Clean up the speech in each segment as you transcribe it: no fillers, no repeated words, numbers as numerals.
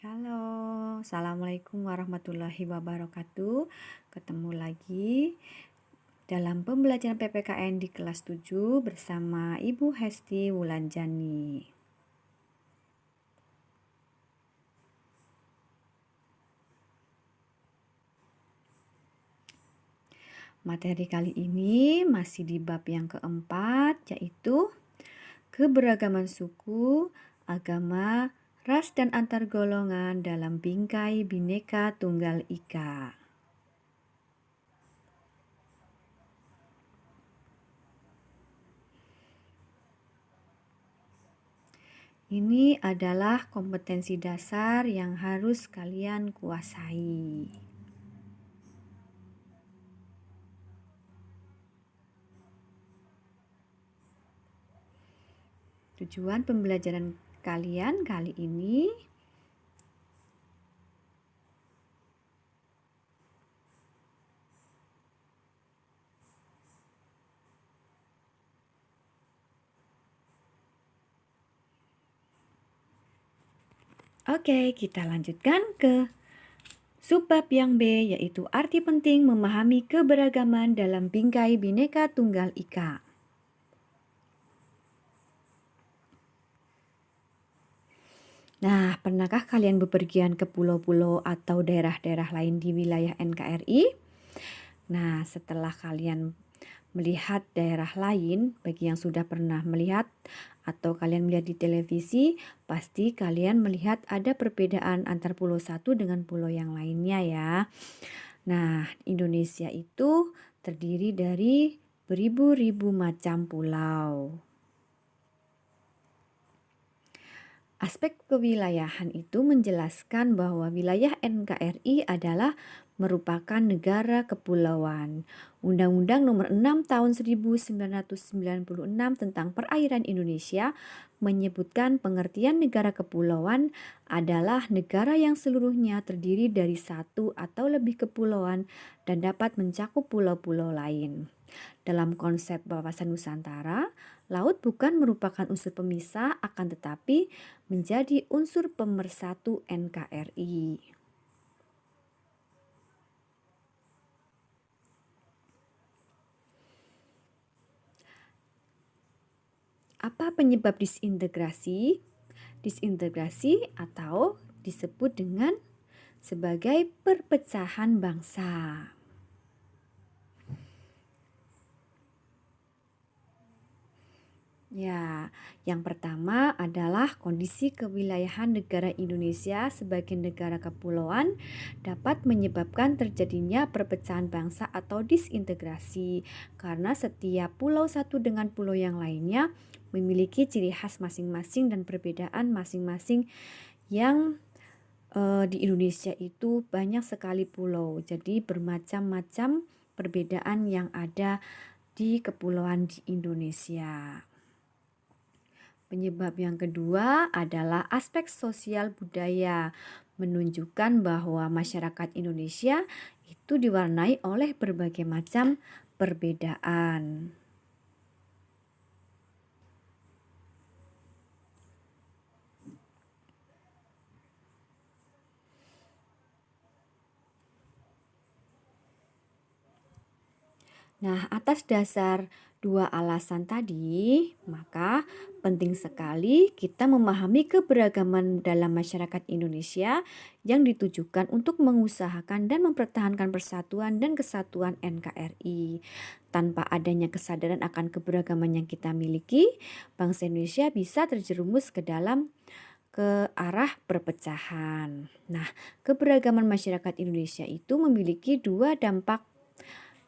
Halo, Assalamualaikum warahmatullahi wabarakatuh. Ketemu lagi dalam pembelajaran PPKN di kelas 7 bersama Ibu Hesti Wulanjani. Materi kali ini masih di bab yang keempat, yaitu keberagaman suku, agama, ras dan antar golongan dalam bingkai Bhinneka Tunggal Ika. Ini adalah kompetensi dasar yang harus kalian kuasai. Tujuan pembelajaran kalian kali ini Oke, kita lanjutkan ke subbab yang B, yaitu arti penting memahami keberagaman dalam bingkai Bhinneka Tunggal Ika. Nah, pernahkah kalian bepergian ke pulau-pulau atau daerah-daerah lain di wilayah NKRI? Nah, setelah kalian melihat daerah lain, bagi yang sudah pernah melihat atau kalian melihat di televisi, pasti kalian melihat ada perbedaan antar pulau satu dengan pulau yang lainnya ya. Nah, Indonesia itu terdiri dari beribu-ribu macam pulau. Aspek kewilayahan itu menjelaskan bahwa wilayah NKRI adalah merupakan negara kepulauan. Undang-Undang Nomor 6 Tahun 1996 tentang Perairan Indonesia menyebutkan pengertian negara kepulauan adalah negara yang seluruhnya terdiri dari satu atau lebih kepulauan dan dapat mencakup pulau-pulau lain. Dalam konsep wawasan Nusantara, laut bukan merupakan unsur pemisah akan tetapi menjadi unsur pemersatu NKRI. Apa penyebab disintegrasi? Disintegrasi atau disebut dengan sebagai perpecahan bangsa. Ya, yang pertama adalah kondisi kewilayahan negara Indonesia sebagai negara kepulauan dapat menyebabkan terjadinya perpecahan bangsa atau disintegrasi karena setiap pulau satu dengan pulau yang lainnya memiliki ciri khas masing-masing dan perbedaan masing-masing yang di Indonesia itu banyak sekali pulau. Jadi bermacam-macam perbedaan yang ada di kepulauan di Indonesia. Penyebab yang kedua adalah aspek sosial budaya, menunjukkan bahwa masyarakat Indonesia itu diwarnai oleh berbagai macam perbedaan. Nah, atas dasar dua alasan tadi, maka penting sekali kita memahami keberagaman dalam masyarakat Indonesia yang ditujukan untuk mengusahakan dan mempertahankan persatuan dan kesatuan NKRI. Tanpa adanya kesadaran akan keberagaman yang kita miliki, bangsa Indonesia bisa terjerumus ke arah perpecahan. Nah, keberagaman masyarakat Indonesia itu memiliki dua dampak,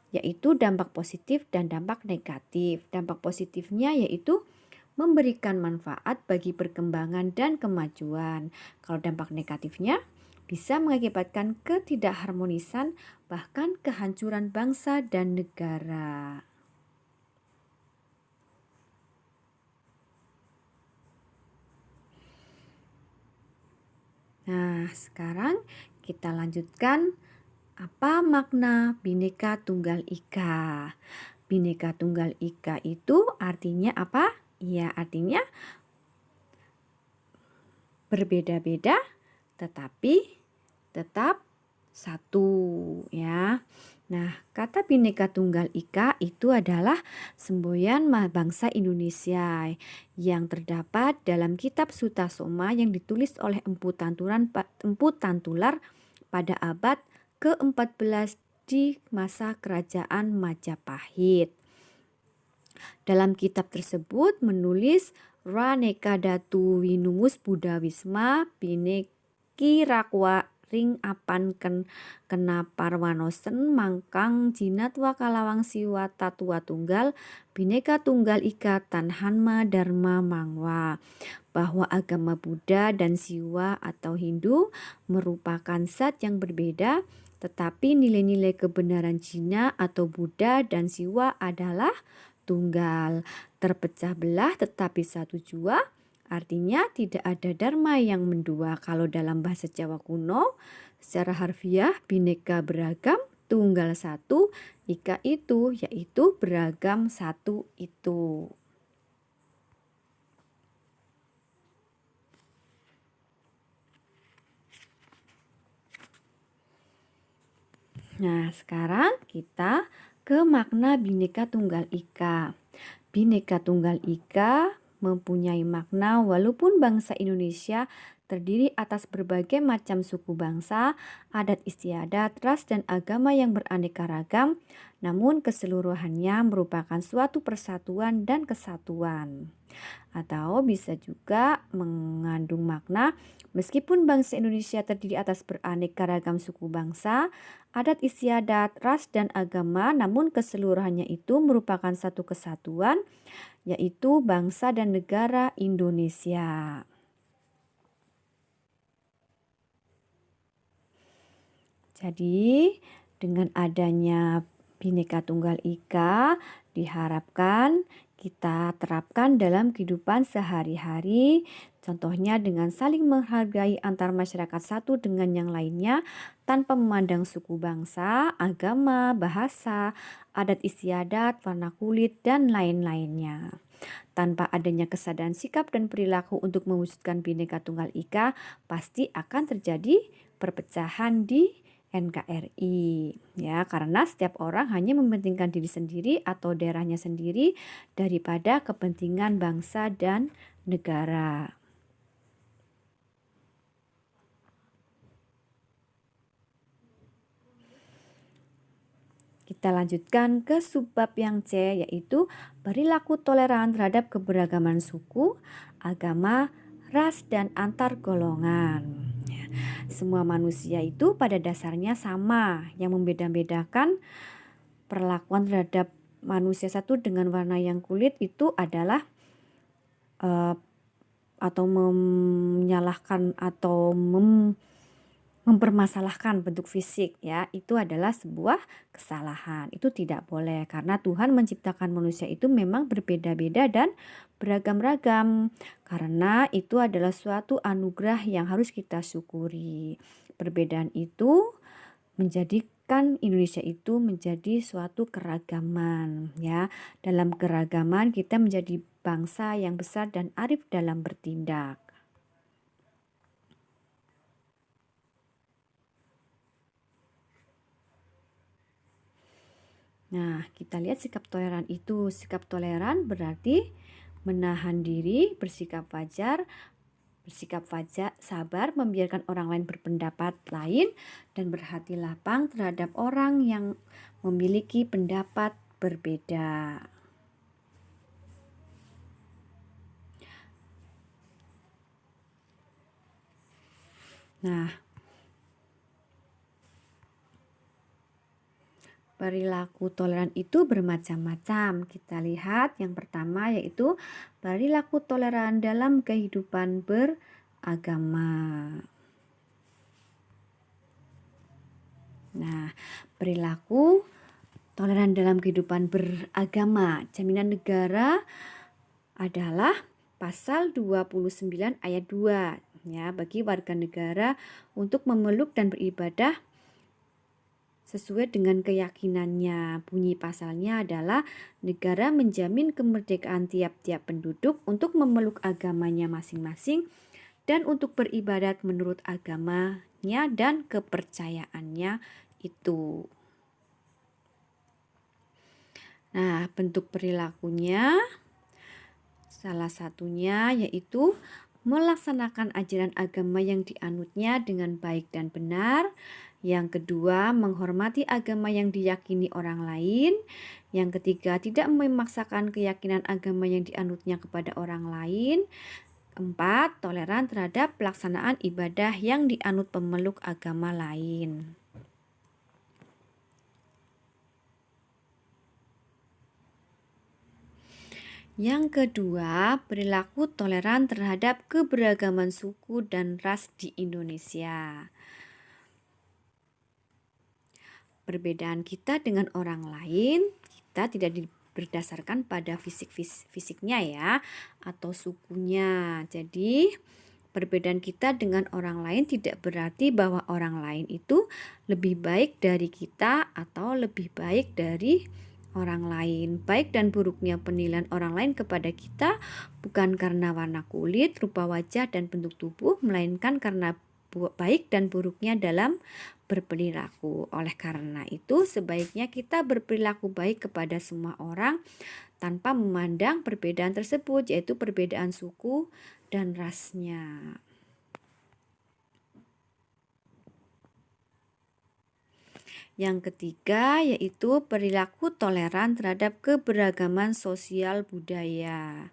yaitu dampak positif dan dampak negatif. Dampak positifnya yaitu memberikan manfaat bagi perkembangan dan kemajuan. Kalau dampak negatifnya bisa mengakibatkan ketidakharmonisan bahkan kehancuran bangsa dan negara. Nah, sekarang kita lanjutkan apa makna Bhinneka Tunggal Ika. Bhinneka Tunggal Ika itu artinya apa? Ya, artinya berbeda-beda tetapi tetap satu ya. Nah, kata Bhinneka Tunggal Ika itu adalah semboyan bangsa Indonesia yang terdapat dalam kitab Sutasoma yang ditulis oleh Empu Tantular pada abad ke-14 di masa kerajaan Majapahit. Dalam kitab tersebut menulis Raneka Datu Winumus Buddha Wisma Bhineki Rakwa Ring apan kena parwanosen mangkang jinatwa kalawang siwa tatua tunggal Bhinneka Tunggal Ika Tanhanma Dharma Mangwa, bahwa agama Buddha dan Siwa atau Hindu merupakan zat yang berbeda, tetapi nilai-nilai kebenaran Jina atau Buddha dan Siwa adalah tunggal, terpecah belah tetapi satu jua. Artinya tidak ada dharma yang mendua. Kalau dalam bahasa Jawa kuno, secara harfiah bhinneka beragam, tunggal satu, ika itu, yaitu beragam satu itu. Nah, sekarang kita ke makna Bhinneka Tunggal Ika. Bhinneka Tunggal Ika mempunyai makna walaupun bangsa Indonesia terdiri atas berbagai macam suku bangsa, adat istiadat, ras dan agama yang beraneka ragam, namun keseluruhannya merupakan suatu persatuan dan kesatuan. Atau bisa juga mengandung makna meskipun bangsa Indonesia terdiri atas beraneka ragam suku bangsa, adat istiadat, ras dan agama, namun keseluruhannya itu merupakan satu kesatuan, yaitu bangsa dan negara Indonesia. Jadi, dengan adanya Bhinneka Tunggal Ika, diharapkan kita terapkan dalam kehidupan sehari-hari, contohnya dengan saling menghargai antar masyarakat satu dengan yang lainnya tanpa memandang suku bangsa, agama, bahasa, adat istiadat, warna kulit, dan lain-lainnya. Tanpa adanya kesadaran sikap dan perilaku untuk mewujudkan Bhinneka Tunggal Ika, pasti akan terjadi perpecahan di NKRI ya, karena setiap orang hanya mementingkan diri sendiri atau daerahnya sendiri daripada kepentingan bangsa dan negara. Kita lanjutkan ke subbab yang C, yaitu perilaku toleran terhadap keberagaman suku, agama, ras, dan antar golongan. Semua manusia itu pada dasarnya sama. Yang membeda-bedakan perlakuan terhadap manusia satu dengan warna yang kulit itu adalah atau menyalahkan atau mempermasalahkan bentuk fisik ya, itu adalah sebuah kesalahan. Itu tidak boleh karena Tuhan menciptakan manusia itu memang berbeda-beda dan beragam-ragam, karena itu adalah suatu anugerah yang harus kita syukuri. Perbedaan itu menjadikan Indonesia itu menjadi suatu keragaman ya. Dalam keragaman kita menjadi bangsa yang besar dan arif dalam bertindak. Nah, kita lihat sikap toleran itu. Sikap toleran berarti menahan diri, bersikap wajar, sabar, membiarkan orang lain berpendapat lain, dan berhati lapang terhadap orang yang memiliki pendapat berbeda. Nah, perilaku toleran itu bermacam-macam. Kita lihat yang pertama yaitu perilaku toleran dalam kehidupan beragama. Nah, perilaku toleran dalam kehidupan beragama, jaminan negara adalah pasal 29 ayat 2 ya, bagi warga negara untuk memeluk dan beribadah sesuai dengan keyakinannya. Bunyi pasalnya adalah negara menjamin kemerdekaan tiap-tiap penduduk untuk memeluk agamanya masing-masing dan untuk beribadat menurut agamanya dan kepercayaannya itu. Nah, bentuk perilakunya salah satunya yaitu melaksanakan ajaran agama yang dianutnya dengan baik dan benar. Yang kedua, menghormati agama yang diyakini orang lain. Yang ketiga, tidak memaksakan keyakinan agama yang dianutnya kepada orang lain. Keempat, toleran terhadap pelaksanaan ibadah yang dianut pemeluk agama lain. Yang kedua, perilaku toleran terhadap keberagaman suku dan ras di Indonesia. Perbedaan kita dengan orang lain, kita tidak berdasarkan pada fisiknya ya, atau sukunya. Jadi, perbedaan kita dengan orang lain tidak berarti bahwa orang lain itu lebih baik dari kita atau lebih baik dari orang lain. Baik dan buruknya penilaian orang lain kepada kita bukan karena warna kulit, rupa wajah, dan bentuk tubuh, melainkan karena baik dan buruknya dalam berperilaku. Oleh karena itu, sebaiknya kita berperilaku baik kepada semua orang tanpa memandang perbedaan tersebut, yaitu perbedaan suku dan rasnya. Yang ketiga yaitu perilaku toleran terhadap keberagaman sosial budaya.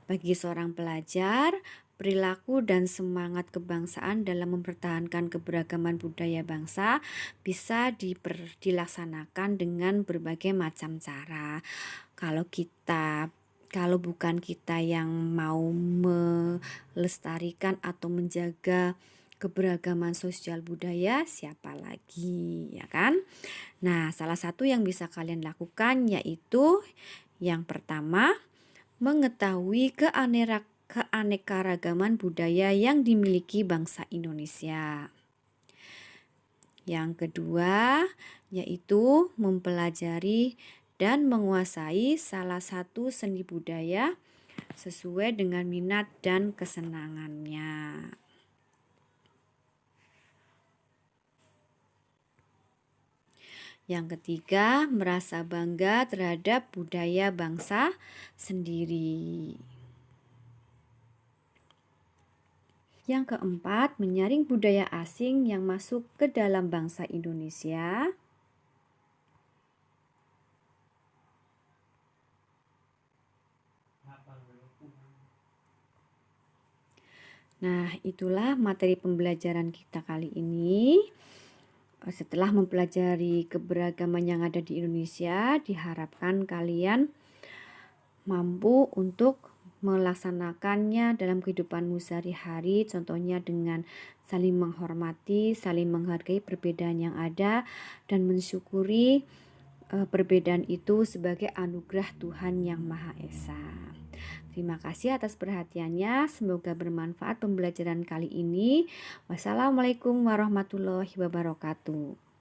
Bagi seorang pelajar, perilaku dan semangat kebangsaan dalam mempertahankan keberagaman budaya bangsa bisa dilaksanakan dengan berbagai macam cara. Kalau bukan kita yang mau melestarikan atau menjaga keberagaman sosial budaya, siapa lagi, ya kan? Nah, salah satu yang bisa kalian lakukan yaitu yang pertama, mengetahui keanekaragaman budaya yang dimiliki bangsa Indonesia. Yang kedua, yaitu mempelajari dan menguasai salah satu seni budaya sesuai dengan minat dan kesenangannya. Yang ketiga, merasa bangga terhadap budaya bangsa sendiri. Yang keempat, menyaring budaya asing yang masuk ke dalam bangsa Indonesia. Nah, itulah materi pembelajaran kita kali ini. Setelah mempelajari keberagaman yang ada di Indonesia, diharapkan kalian mampu untuk melaksanakannya dalam kehidupanmu sehari-hari, contohnya dengan saling menghormati, saling menghargai perbedaan yang ada, dan mensyukuri perbedaan itu sebagai anugerah Tuhan Yang Maha Esa. Terima kasih atas perhatiannya. Semoga bermanfaat pembelajaran kali ini. Wassalamualaikum warahmatullahi wabarakatuh.